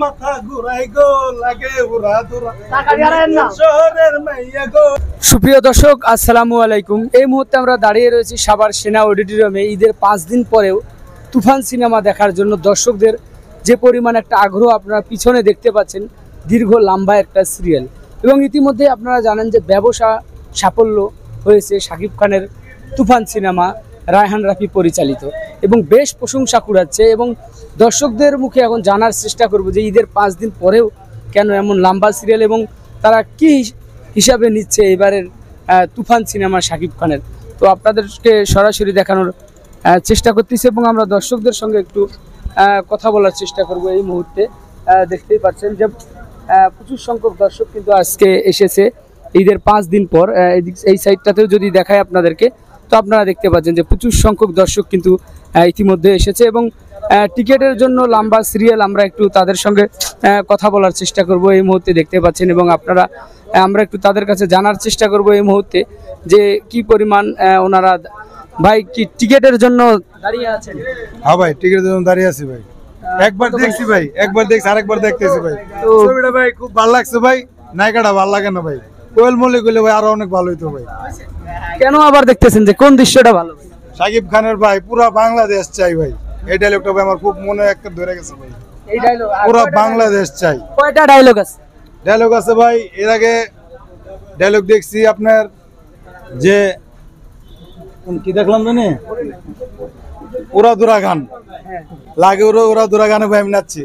মাথা ঘুরাই গো লাগে উড়া দুরা শহরের মাইয়া গো। সুপ্রিয় দর্শক, আসসালামু আলাইকুম। এই মুহূর্তে আমরা দাঁড়িয়ে রয়েছি সাভার সেনা অডিটোরিয়ামে। ঈদের 5 দিন পরেও তুফান সিনেমা দেখার জন্য দর্শকদের যে পরিমাণ একটা আগ্রহ আপনারা পিছনে দেখতে পাচ্ছেন, দীর্ঘ লম্বা একটা সিরিয়াল। এবং ইতিমধ্যে আপনারা জানেন যে ব্যবসা সাফল্য হয়েছে শাকিব খানের তুফান সিনেমা, রায়হান রাফি পরিচালিত, এবং বেশ প্রশংসা কুড়াচ্ছে। এবং দর্শকদের মুখে এখন জানার চেষ্টা করব যে ঈদের 5 দিন পরেও কেন এমন লম্বা সিরিয়াল, এবং তারা কি হিসাবে নিচ্ছে এবারের তুফান সিনেমা শাকিব খানের। তো আপনাদেরকে সরাসরি দেখানোর চেষ্টা করতেছি এবং আমরা দর্শকদের সঙ্গে একটু কথা বলার চেষ্টা করব। এই মুহূর্তে দেখতেই পাচ্ছেন যে প্রচুর সংখ্যক দর্শক কিন্তু আজকে এসেছে ঈদের 5 দিন পর। এই সাইডটাতেও যদি দেখায় আপনাদেরকে, তো আপনারা দেখতে পাচ্ছেন যে প্রচুর সংখ্যক দর্শক কিন্তু ইতিমধ্যে এসেছে এবং টিকিটের জন্য লম্বা সিরিয়াল। আমরা একটু তাদের সঙ্গে কথা বলার চেষ্টা করব এই মুহূর্তে দেখতে পাচ্ছেন, এবং আমরা একটু তাদের কাছে জানার চেষ্টা করব এই মুহূর্তে যে কি পরিমাণ ওনারা ভাই কি টিকিটের জন্য দাঁড়িয়ে আছেন। হ্যাঁ ভাই, টিকিটের জন্য দাঁড়িয়ে আছি ভাই। একবার দেখছি ভাই, একবার দেখছি, আরেকবার দেখতেছি ভাই। ছবিটা ভাই খুব ভালো লাগছে ভাই, নায়িকাটা ভালো লাগে না ভাই। কোয়েল মল্লিক হইলে ভাই আরো অনেক ভালো হইতো ভাই। কেন আবার দেখতেছেন যে কোন দৃশ্যটা ভালো? শাকিব খানের ভাই পুরা বাংলাদেশ চাই ভাই, এই ডায়লগটা ভাই আমার খুব মনে একটা ধরে গেছে ভাই। এই ডায়লগ পুরা বাংলাদেশ চাই। কয়টা ডায়লগ আছে? ডায়লগ আছে ভাই, এর আগে ডায়লগ দেখছি আপনার যে কি দেখলাম জানি, ওরা দুরা গান লাগে, ওরা দুরা গানে ভাই আমি নাচছি।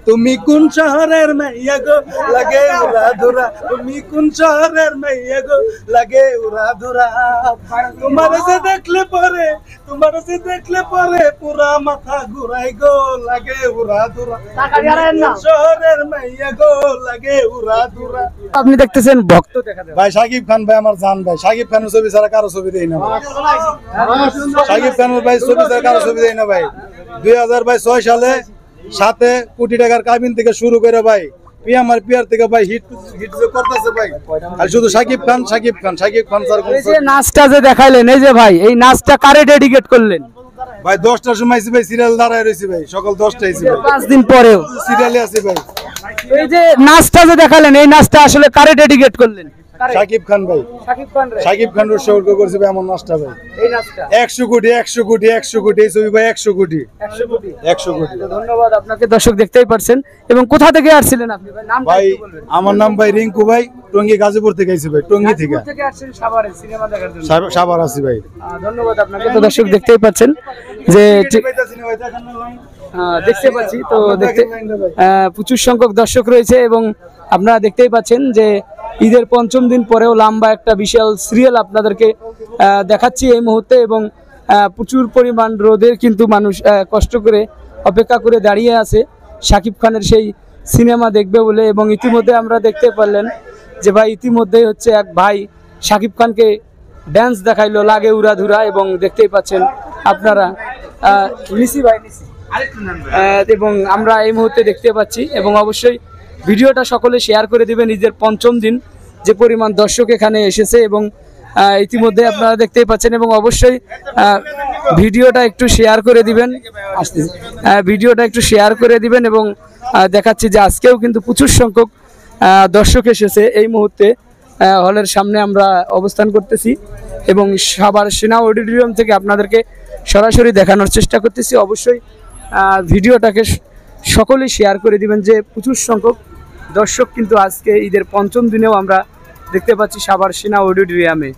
তুমি কোন শহরের মাইয়া গো লাগে উড়া ধুরা, তুমি কোন শহরের মাইয়া গো লাগে উড়া ধুরা, তোমার যে দেখলে পরে পুরা মাথা ঘুরাই গো লাগে উড়া ধুরা, শহরের মাইয়া গো লাগে উড়া ধুরা। আপনি দেখতেছেন ভক্ত দেখা যায় ভাই শাকিব খান ভাই আমার জান ভাই। শাকিব খানের ছবি ছাড়া কারো ছবি দেই না ভাই। শাকিব খানের ভাই ছবি ছাড়া কারো ছবি দেই না ভাই। 2006 সালে 7 কোটি টাকার কাবিন থেকে শুরু করে ভাই পিয়ামার পিয়ার থেকে ভাই হিট যে করতেছে ভাই, আর শুধু শাকিব খান স্যার। এই যে নাচটা যে দেখাইলেন, এই যে ভাই এই নাচটা কারে ডেডিকেট করলেন? ভাই 10টার সময় আইছি ভাই, সিরিয়াল দাঁড়ায় রইছি ভাই, সকাল 10টায় আইছি ভাই। 5 দিন পরেও সিরিয়ালে আছি ভাই। এই যে নাচটা যে দেখালেন, এই নাচটা আসলে কারে ডেডিকেট করলেন? শাকিব খান ভাই, শাকিব খান উৎসর্গ করছে ভাই আমার নাচটা ভাই। এই নাচটা 100 কোটি এই ছবি ভাই 100 কোটি। ধন্যবাদ আপনাকে। দর্শক দেখতেই পারছেন। এবং কোথা থেকে আসছিলেন আপনি ভাই? নাম ভাই আমার নাম ভাই রিঙ্কু ভাই, টঙ্গী গাজীপুর থেকে আইছি ভাই। টঙ্গী থেকে আসছেন সাভারে সিনেমা দেখার জন্য? সাভার আছি ভাই। ধন্যবাদ আপনাকে। তো দর্শক দেখতেই পাচ্ছেন যে দেখতে পাচ্ছি, তো দেখতে প্রচুর সংখ্যক দর্শক রয়েছে এবং আপনারা দেখতেই পাচ্ছেন যে ঈদের 5ম দিন পরেও লম্বা একটা বিশাল সিরিয়াল আপনাদেরকে দেখাচ্ছি এই মুহূর্তে। এবং প্রচুর পরিমাণ রোদের কিন্তু মানুষ কষ্ট করে অপেক্ষা করে দাঁড়িয়ে আছে শাকিব খানের সেই সিনেমা দেখবে বলে। এবং ইতিমধ্যে আমরা দেখতে পারলেন যে ভাই ইতিমধ্যেই হচ্ছে এক ভাই শাকিব খানকে ড্যান্স দেখাইলো লাগে উড়াধুরা, এবং দেখতেই পাচ্ছেন আপনারা নিসি ভাই নিসি, এবং আমরা এই মুহূর্তে দেখতে পাচ্ছি। এবং অবশ্যই ভিডিওটা সকলে শেয়ার করে দিবেন। ঈদের 5ম দিন যে পরিমাণ দর্শক এখানে এসেছে এবং ইতিমধ্যে আপনারা দেখতেই পাচ্ছেন। এবং অবশ্যই ভিডিওটা একটু শেয়ার করে দিবেন, ভিডিওটা একটু শেয়ার করে দিবেন। এবং দেখাচ্ছি যে আজকেও কিন্তু প্রচুর সংখ্যক দর্শক এসেছে। এই মুহূর্তে হলের সামনে আমরা অবস্থান করতেছি এবং সাভার সেনা অডিটোরিয়াম থেকে আপনাদেরকে সরাসরি দেখানোর চেষ্টা করতেছি। অবশ্যই ভিডিওটাকে সকলেই শেয়ার করে দিবেন যে প্রচুর সংখ্যক দর্শক কিন্তু আজকে ঈদের 5ম দিনেও আমরা দেখতে পাচ্ছি সাভার সেনা অডিটোরিয়ামে।